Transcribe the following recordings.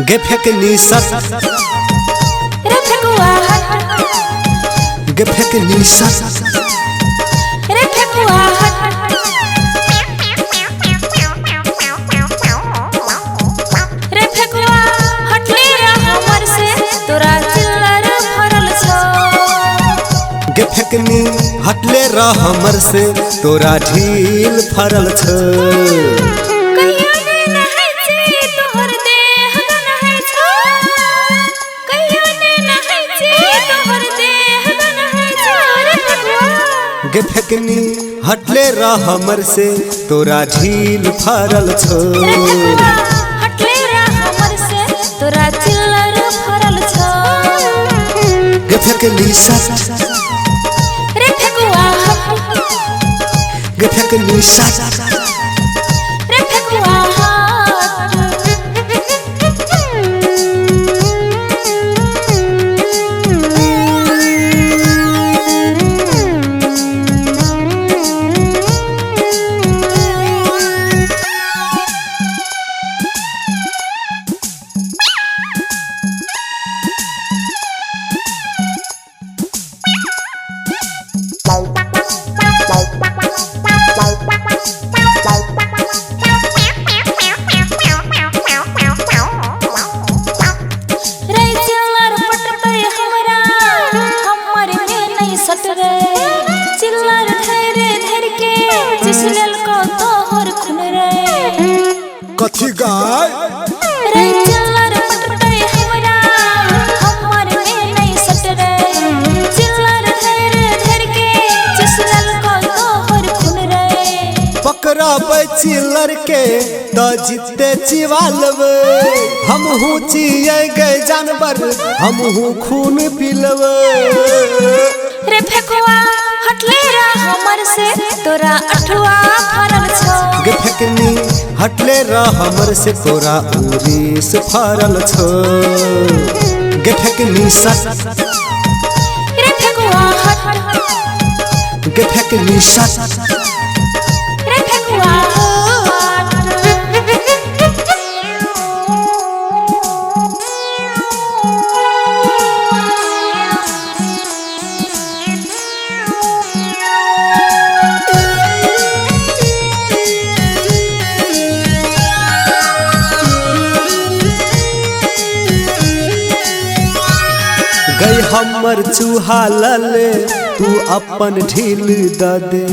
गे फेकनी सट रे फेकुआ हट गे फेकनी सट रे फेकुआ हट रे फेकुआ हटले हमर से तोरा चिल्लर भरल छो गे फेकनी हटले रह हमर से तोरा ढील फरल छ गे फेकनी हटले रह हमर से तोरा ढील फरल छो हटले रह हमर से तोरा चिल्लर भरल छो गे फेकनी सट रे फेकुआ हट गे फेकनी सट रे फेकुआ चिल्लर धर के जिसलेल को तोहर खुन रे कथी गाय रे चिल्लर पटते हमरा हमर में नहीं सट रे चिल्लर धर के जिसलेल को तोहर खुन रे पकड़ा चिल्लर के तो जीते चिवालवे हम हूँ चिए गए जानवर हम हूँ खून पिलवे रे फेकुआ हटले रह हमर से तोरा अठुआ फरल छो गे फेकनी हटले रह हमर से तोरा उरीस फरल छो गे फेकनी सट रे फेकुआ हट गे फेकनी सट रे फेकुआ गई हमर चूहा लले तू अपन ढील द दे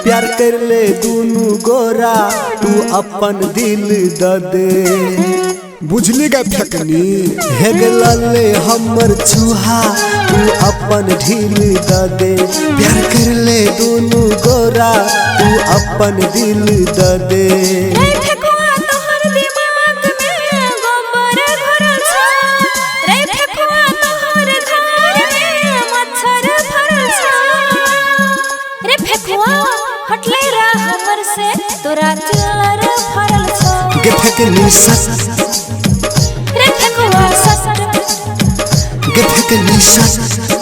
प्यार कर ले दूनू गोरा तू अपन दिल द दे बुझली गए फेकनी हे लले हमर चूहा तू अपन ढील द दे प्यार कर ले दूनू गोरा तू अपन दिल द दे हटले रह हमर से तोरा चिल्लर भरल छो गे फेकनी सट रे फेकुआ सट गे फेकनी सट